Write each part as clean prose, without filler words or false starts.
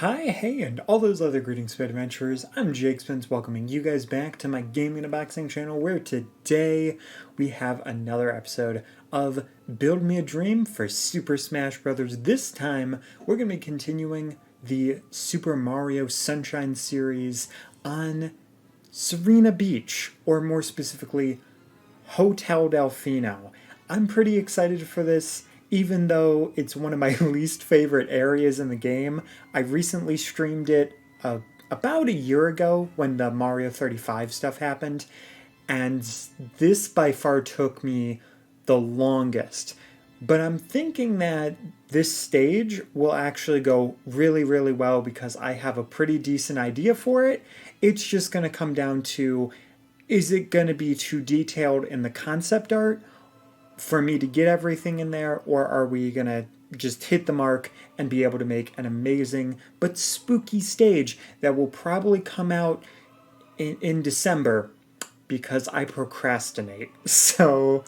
Hi, hey, and all those other greetings, Spit Adventurers. I'm Jake Spence, welcoming you guys back to my Gaming and Unboxing channel, where today we have another episode of Build Me a Dream for Super Smash Bros. This time, we're going to be continuing the Super Mario Sunshine series on Serena Beach, or more specifically, Hotel Delfino. I'm pretty excited for this. Even though it's one of my least favorite areas in the game. I recently streamed it about a year ago when the Mario 35 stuff happened, and this by far took me the longest. But I'm thinking that this stage will actually go really, really well because I have a pretty decent idea for it. It's just going to come down to, is it going to be too detailed in the concept art for me to get everything in there, or are we gonna just hit the mark and be able to make an amazing but spooky stage that will probably come out in December because I procrastinate. So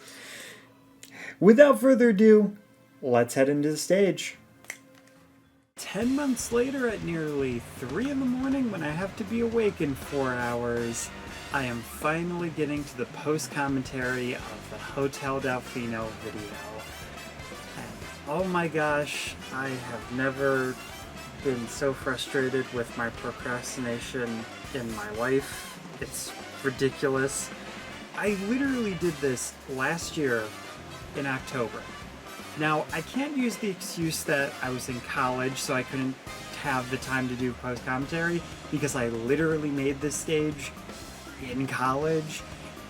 without further ado, let's head into the stage. 10 months later at nearly 3 in the morning when I have to be awake in 4 hours, I am finally getting to the post-commentary of the Hotel Delfino video. And oh my gosh, I have never been so frustrated with my procrastination in my life. It's ridiculous. I literally did this last year in October. Now, I can't use the excuse that I was in college, so I couldn't have the time to do post-commentary, because I literally made this stage in college,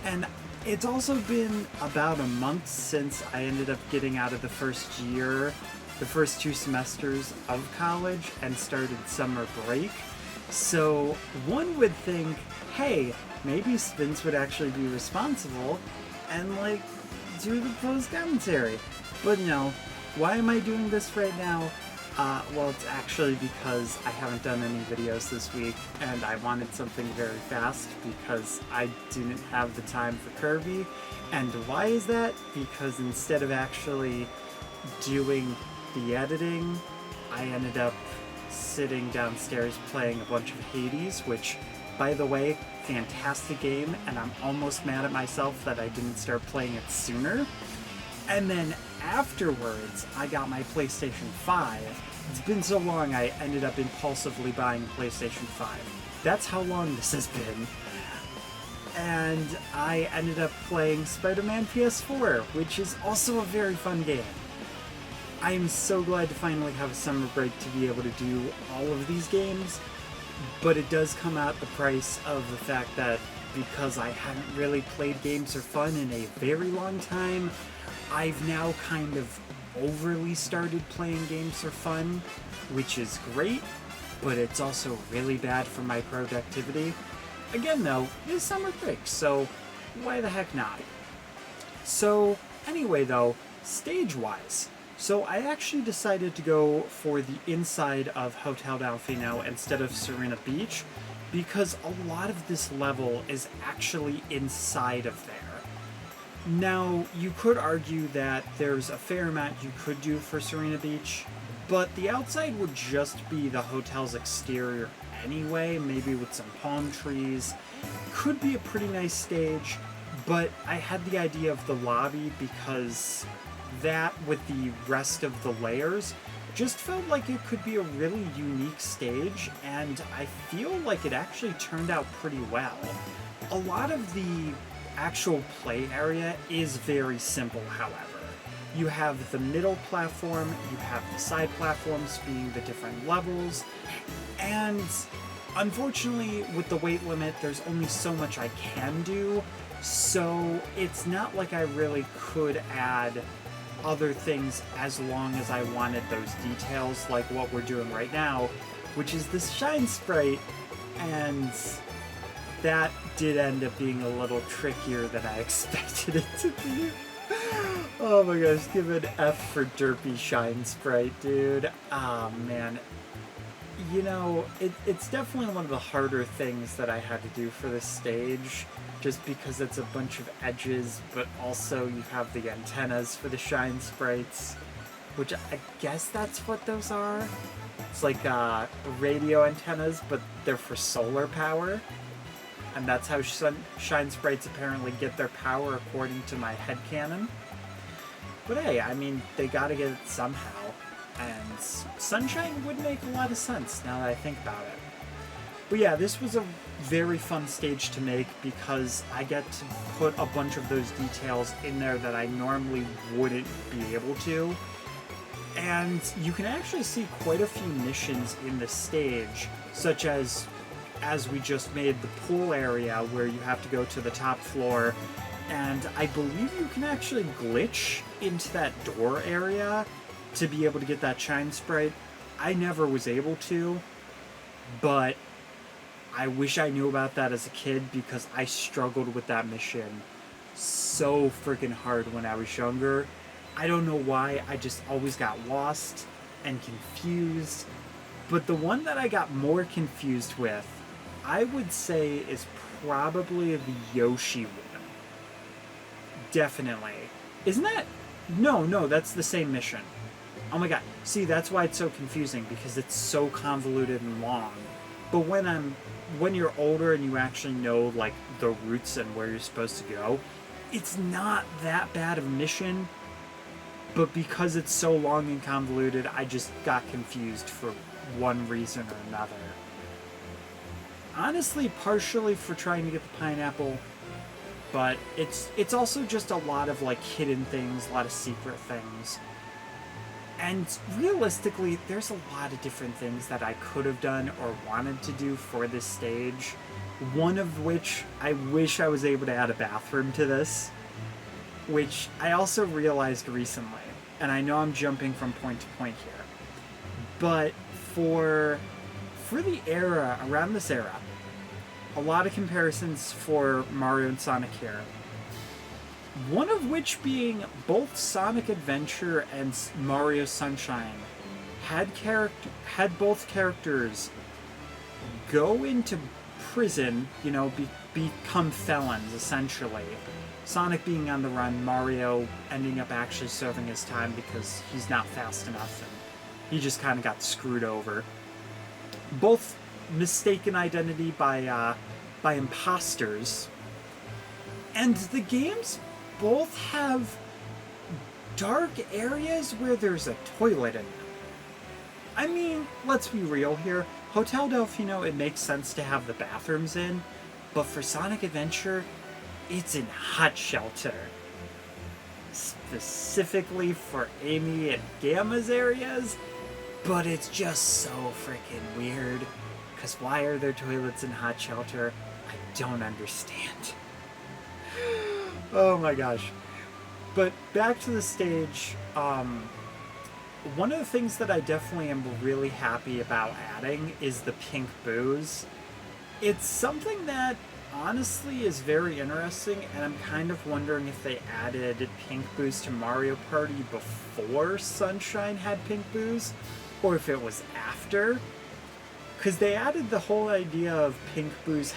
and it's also been about a month since I ended up getting out of the first year, the first 2 semesters of college, and started summer break. So one would think, hey, maybe Spence would actually be responsible and like do the post-commentary. But no, why am I doing this right now? Well, it's actually because I haven't done any videos this week, and I wanted something very fast because I didn't have the time for Kirby. And why is that? Because instead of actually doing the editing, I ended up sitting downstairs playing a bunch of Hades, which, by the way, fantastic game, and I'm almost mad at myself that I didn't start playing it sooner. And then afterwards, I got my PlayStation 5. It's been so long, I ended up impulsively buying a PlayStation 5. That's how long this has been. And I ended up playing Spider-Man PS4, which is also a very fun game. I'm so glad to finally have a summer break to be able to do all of these games, but it does come at the price of the fact that because I haven't really played games for fun in a very long time, I've now kind of overly started playing games for fun, which is great, but it's also really bad for my productivity. Again though, it's summer break, so why the heck not? So anyway though, stage-wise, so I actually decided to go for the inside of Hotel Delfino instead of Serena Beach, because a lot of this level is actually inside of there. Now, you could argue that there's a fair amount you could do for Serena Beach, but the outside would just be the hotel's exterior anyway, maybe with some palm trees. Could be a pretty nice stage, but I had the idea of the lobby because that, with the rest of the layers, just felt like it could be a really unique stage, and I feel like it actually turned out pretty well. A lot of the actual play area is very simple, however. You have the middle platform, you have the side platforms being the different levels, and unfortunately with the weight limit there's only so much I can do, so it's not like I really could add other things as long as I wanted those details, like what we're doing right now, which is this shine sprite, and that did end up being a little trickier than I expected it to be. Oh my gosh, give an F for derpy shine sprite, dude. Ah, man. You know, it's definitely one of the harder things that I had to do for this stage, just because it's a bunch of edges, but also you have the antennas for the shine sprites, which I guess that's what those are. It's like radio antennas, but they're for solar power. And that's how Shine Sprites apparently get their power according to my headcanon. But hey, I mean, they gotta get it somehow. And Sunshine would make a lot of sense now that I think about it. But yeah, this was a very fun stage to make because I get to put a bunch of those details in there that I normally wouldn't be able to. And you can actually see quite a few missions in the stage, such as we just made the pool area where you have to go to the top floor, and I believe you can actually glitch into that door area to be able to get that Shine Sprite. I never was able to, but I wish I knew about that as a kid because I struggled with that mission so freaking hard when I was younger. I don't know why, I just always got lost and confused. But the one that I got more confused with, I would say, is probably the Yoshi one. Definitely. Isn't that... No, that's the same mission. Oh my god. See, that's why it's so confusing, because it's so convoluted and long. But when you're older and you actually know, like, the routes and where you're supposed to go, it's not that bad of a mission. But because it's so long and convoluted, I just got confused for one reason or another. Honestly, partially for trying to get the pineapple, but it's also just a lot of like hidden things, a lot of secret things. And realistically, there's a lot of different things that I could have done or wanted to do for this stage. One of which, I wish I was able to add a bathroom to this, which I also realized recently. And I know I'm jumping from point to point here. But for the era, around this era, a lot of comparisons for Mario and Sonic here. One of which being both Sonic Adventure and Mario Sunshine had both characters go into prison, you know, become felons, essentially. Sonic being on the run, Mario ending up actually serving his time because he's not fast enough and he just kind of got screwed over. Both mistaken identity by imposters. And the games both have dark areas where there's a toilet in them. I mean, let's be real here. Hotel Delfino, it makes sense to have the bathrooms in, but for Sonic Adventure, it's in Hot Shelter. Specifically for Amy and Gamma's areas, but it's just so freaking weird. Because why are there toilets in Hot Shelter? I don't understand. Oh my gosh. But back to the stage, one of the things that I definitely am really happy about adding is the pink booze. It's something that honestly is very interesting, and I'm kind of wondering if they added pink booze to Mario Party before Sunshine had pink booze, or if it was after. Because they added the whole idea of pink booze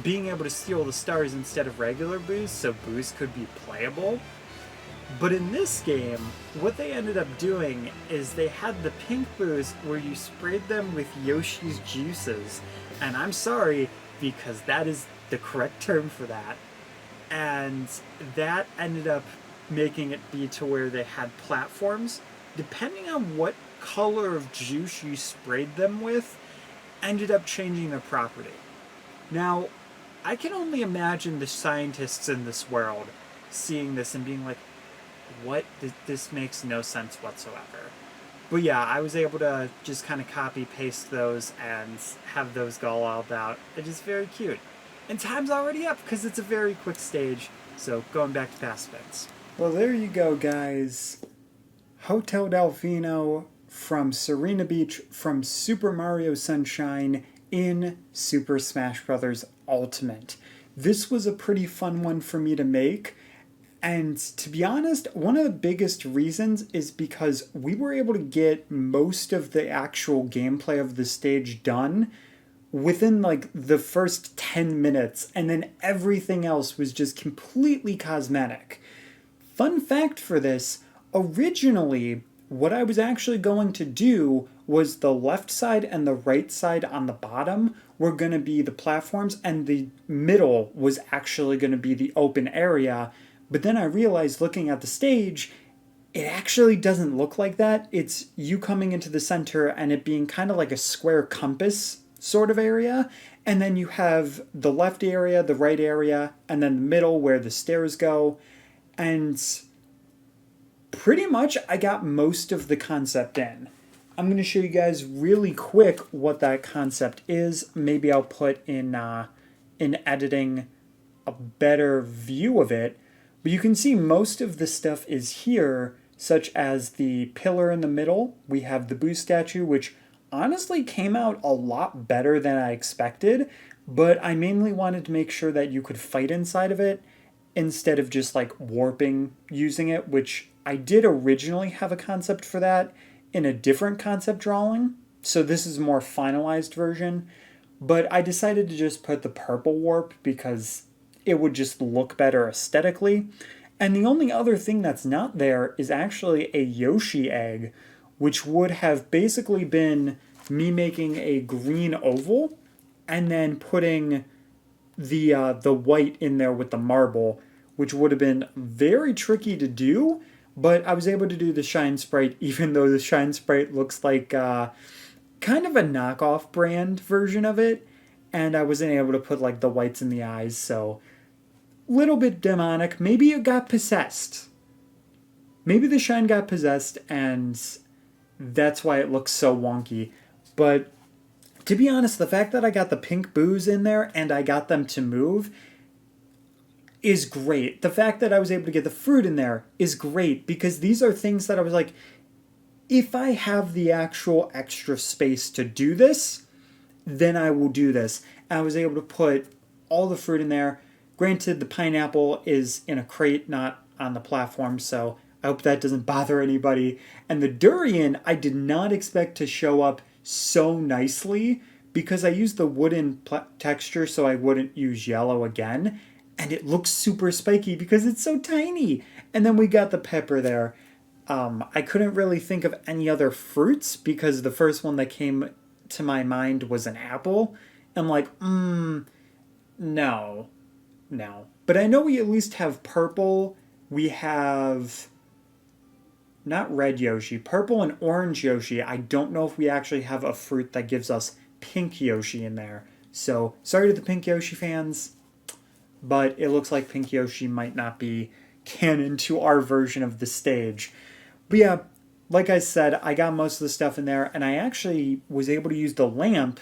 being able to steal the stars instead of regular booze, so booze could be playable. But in this game, what they ended up doing is they had the pink booze where you sprayed them with Yoshi's juices. And I'm sorry, because that is the correct term for that. And that ended up making it be to where they had platforms. Depending on what color of juice you sprayed them with, ended up changing their property. Now, I can only imagine the scientists in this world seeing this and being like, what? This makes no sense whatsoever. But yeah, I was able to just kind of copy-paste those and have those go all out. It is very cute. And time's already up because it's a very quick stage, so going back to past events. Well, there you go, guys. Hotel Delfino from Serena Beach from Super Mario Sunshine in Super Smash Bros. Ultimate. This was a pretty fun one for me to make. And to be honest, one of the biggest reasons is because we were able to get most of the actual gameplay of the stage done within like the first 10 minutes, and then everything else was just completely cosmetic. Fun fact for this, originally what I was actually going to do was the left side and the right side on the bottom were going to be the platforms, and the middle was actually going to be the open area. But then I realized, looking at the stage, it actually doesn't look like that. It's you coming into the center and it being kind of like a square compass sort of area. And then you have the left area, the right area, and then the middle where the stairs go. And pretty much I got most of the concept in. I'm going to show you guys really quick what that concept is. Maybe I'll put in editing a better view of it. But you can see most of the stuff is here, such as the pillar in the middle. We have the Boo statue, which honestly came out a lot better than I expected, but I mainly wanted to make sure that you could fight inside of it instead of just like warping using it, which I did originally have a concept for that in a different concept drawing. So this is a more finalized version, but I decided to just put the purple warp because it would just look better aesthetically. And the only other thing that's not there is actually a Yoshi egg, which would have basically been me making a green oval and then putting the white in there with the marble, which would have been very tricky to do. But I was able to do the Shine Sprite, even though the Shine Sprite looks like kind of a knockoff brand version of it. And I wasn't able to put like the whites in the eyes, so little bit demonic. Maybe it got possessed. Maybe the shine got possessed and that's why it looks so wonky. But to be honest, the fact that I got the pink boos in there and I got them to move is great. The fact that I was able to get the fruit in there is great because these are things that I was like, if I have the actual extra space to do this, then I will do this. And I was able to put all the fruit in there. Granted, the pineapple is in a crate, not on the platform, so I hope that doesn't bother anybody. And the durian, I did not expect to show up so nicely because I used the wooden texture so I wouldn't use yellow again. And it looks super spiky because it's so tiny. And then we got the pepper there. I couldn't really think of any other fruits because the first one that came to my mind was an apple. I'm like, no. But I know we at least have purple. We have not red Yoshi, purple and orange Yoshi. I don't know if we actually have a fruit that gives us pink Yoshi in there. So sorry to the pink Yoshi fans, but it looks like pink Yoshi might not be canon to our version of the stage. But yeah, like I said, I got most of the stuff in there, and I actually was able to use the lamp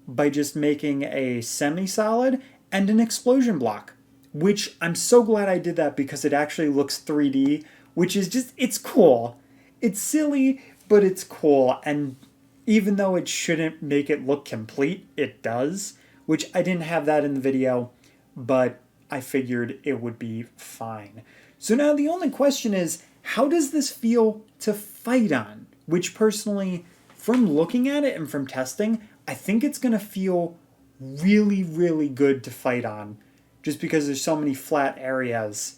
by just making a semi-solid and an explosion block, which I'm so glad I did that because it actually looks 3D, which is just, it's cool. It's silly, but it's cool, and even though it shouldn't make it look complete, it does, which I didn't have that in the video, but I figured it would be fine. So now the only question is, how does this feel to fight on? Which personally, from looking at it and from testing, I think it's going to feel really, really good to fight on, just because there's so many flat areas.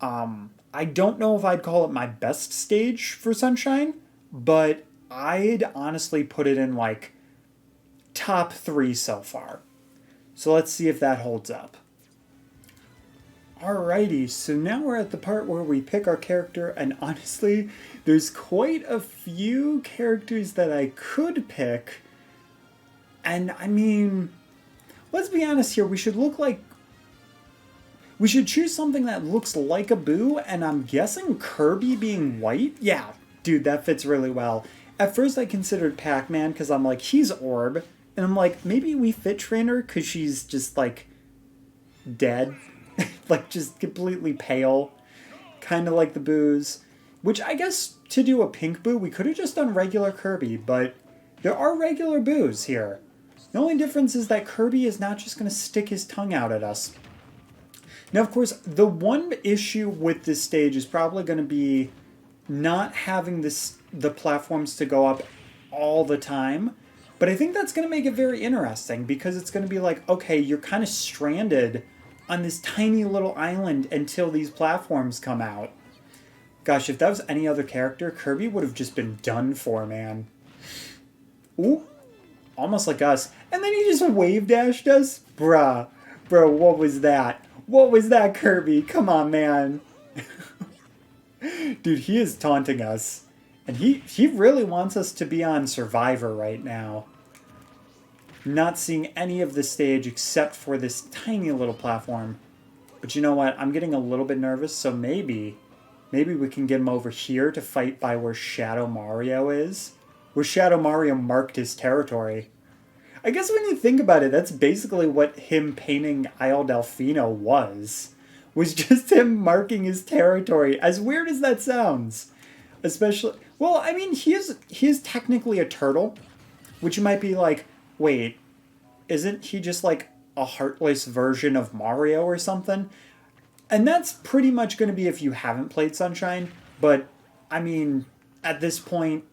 I don't know if I'd call it my best stage for Sunshine, but I'd honestly put it in like top 3 so far. So let's see if that holds up. Alrighty, so now we're at the part where we pick our character, and honestly, there's quite a few characters that I could pick. And I mean, let's be honest here, we should choose something that looks like a Boo, and I'm guessing Kirby being white? Yeah, dude, that fits really well. At first I considered Pac-Man, because I'm like, he's Orb, and I'm like, maybe we Fit Trainer, because she's just like, dead. Like, just completely pale. Kind of like the Boos. Which, I guess, to do a pink Boo, we could have just done regular Kirby, but there are regular Boos here. The only difference is that Kirby is not just going to stick his tongue out at us. Now, of course, the one issue with this stage is probably going to be not having the platforms to go up all the time. But I think that's going to make it very interesting, because it's going to be like, okay, you're kind of stranded on this tiny little island until these platforms come out. Gosh, if that was any other character, Kirby would have just been done for, man. Ooh, almost like us. And then he just wave dashed us? Bruh. Bro, what was that? What was that, Kirby? Come on, man. Dude, he is taunting us. And he really wants us to be on Survivor right now. Not seeing any of the stage except for this tiny little platform. But you know what? I'm getting a little bit nervous, so maybe we can get him over here to fight by where Shadow Mario is. Where Shadow Mario marked his territory. I guess when you think about it, that's basically what him painting Isle Delfino was just him marking his territory. As weird as that sounds. Especially, well, I mean, he is technically a turtle. Which you might be like, wait, isn't he just like a heartless version of Mario or something? And that's pretty much going to be if you haven't played Sunshine. But, I mean, at this point,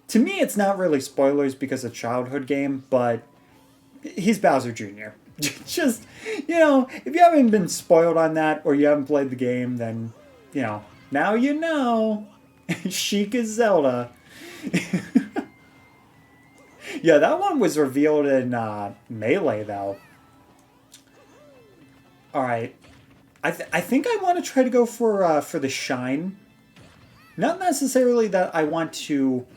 to me it's not really spoilers because it's a childhood game, but he's Bowser Jr. Just, you know, if you haven't been spoiled on that or you haven't played the game, then, you know, now you know. Sheik is Zelda. Yeah, that one was revealed in Melee, though. Alright. I think I want to try to go for the Shine. Not necessarily that I want to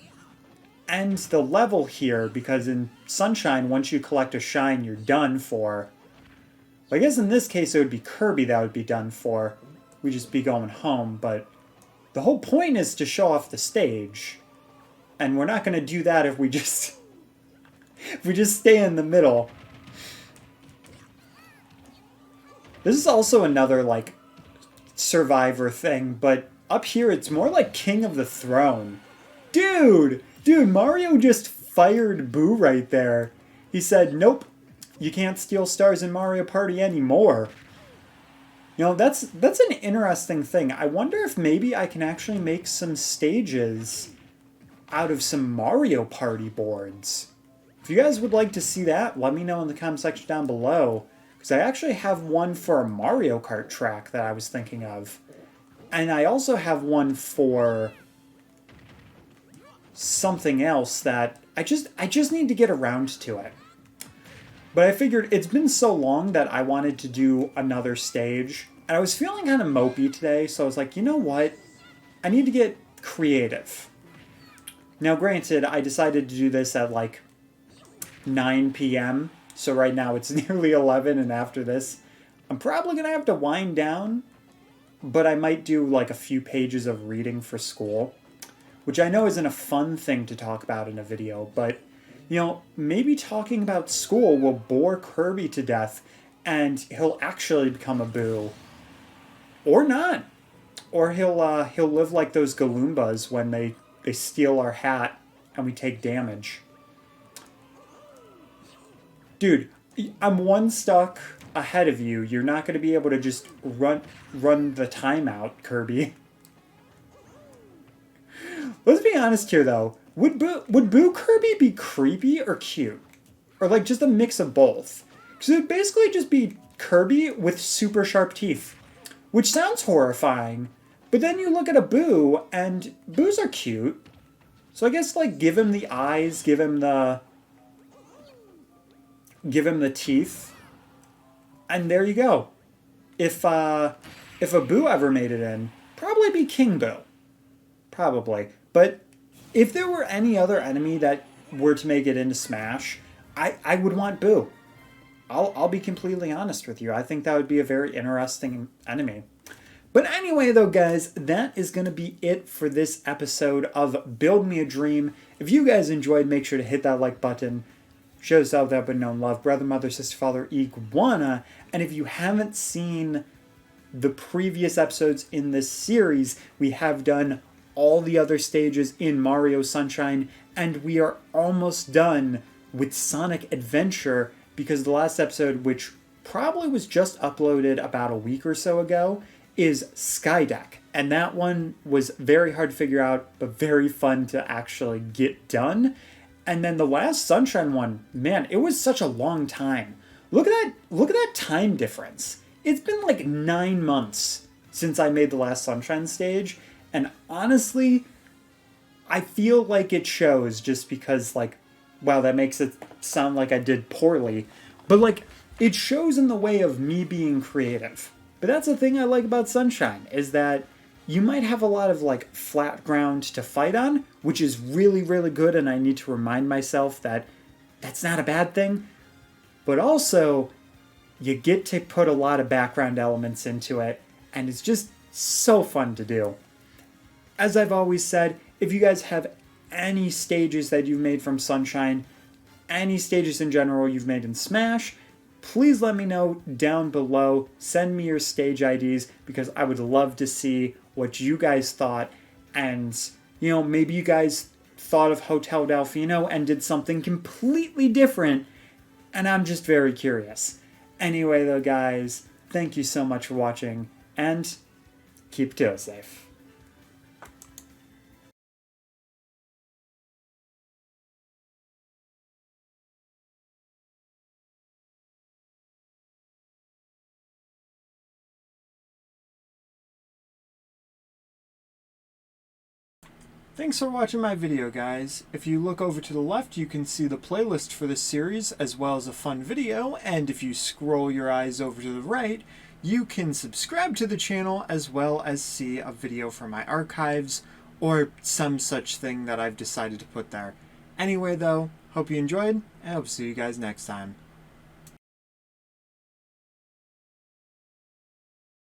end the level here, because in Sunshine, once you collect a Shine, you're done for. I guess in this case, it would be Kirby that would be done for. We'd just be going home, but the whole point is to show off the stage. And we're not going to do that if we just... if we just stay in the middle. This is also another, like, Survivor thing, but up here it's more like King of the Throne. Dude, Mario just fired Boo right there. He said, nope, you can't steal stars in Mario Party anymore. You know, that's an interesting thing. I wonder if maybe I can actually make some stages out of some Mario Party boards. If you guys would like to see that, let me know in the comment section down below. Because I actually have one for a Mario Kart track that I was thinking of. And I also have one for something else that I just need to get around to it. But I figured it's been so long that I wanted to do another stage. And I was feeling kind of mopey today, so I was like, you know what? I need to get creative. Now, granted, I decided to do this at like 9 p.m., so right now it's nearly 11, and after this, I'm probably going to have to wind down, but I might do like a few pages of reading for school, which I know isn't a fun thing to talk about in a video, but, you know, maybe talking about school will bore Kirby to death, and he'll actually become a Boo. Or not. Or he'll live like those Galoombas when they steal our hat and we take damage. Dude, I'm one stock ahead of you. You're not going to be able to just run the timeout, Kirby. Let's be honest here, though. Would Boo Kirby be creepy or cute? Or like just a mix of both? Because it would basically just be Kirby with super sharp teeth. Which sounds horrifying. But then you look at a Boo, and Boos are cute. So I guess like give him the eyes, give him the teeth, and there you go. If a Boo ever made it in, probably be King Boo. Probably. But if there were any other enemy that were to make it into Smash, I would want Boo. I'll be completely honest with you. I think that would be a very interesting enemy. But anyway, though, guys, that is going to be it for this episode of Build Me a Dream. If you guys enjoyed, make sure to hit that like button. Show yourself that but known love. Brother, mother, sister, father, iguana. And if you haven't seen the previous episodes in this series, we have done all the other stages in Mario Sunshine. And we are almost done with Sonic Adventure, because the last episode, which probably was just uploaded about a week or so ago, is Skydeck. And that one was very hard to figure out, but very fun to actually get done. And then the last Sunshine one, man, it was such a long time. Look at that time difference. It's been like 9 months since I made the last Sunshine stage, and honestly, I feel like it shows just because, like, wow, that makes it sound like I did poorly. But, like, it shows in the way of me being creative. But that's the thing I like about Sunshine, is that you might have a lot of, like, flat ground to fight on, which is really, really good, and I need to remind myself that that's not a bad thing. But also, you get to put a lot of background elements into it, and it's just so fun to do. As I've always said, if you guys have any stages that you've made from Sunshine, any stages in general you've made in Smash, please let me know down below. Send me your stage IDs because I would love to see what you guys thought. And, you know, maybe you guys thought of Hotel Delfino and did something completely different, and I'm just very curious. Anyway, though, guys, thank you so much for watching, and keep Teo safe. Thanks for watching my video, guys. If you look over to the left, you can see the playlist for this series, as well as a fun video, and if you scroll your eyes over to the right, you can subscribe to the channel, as well as see a video from my archives, or some such thing that I've decided to put there. Anyway, though, hope you enjoyed, and I hope to see you guys next time.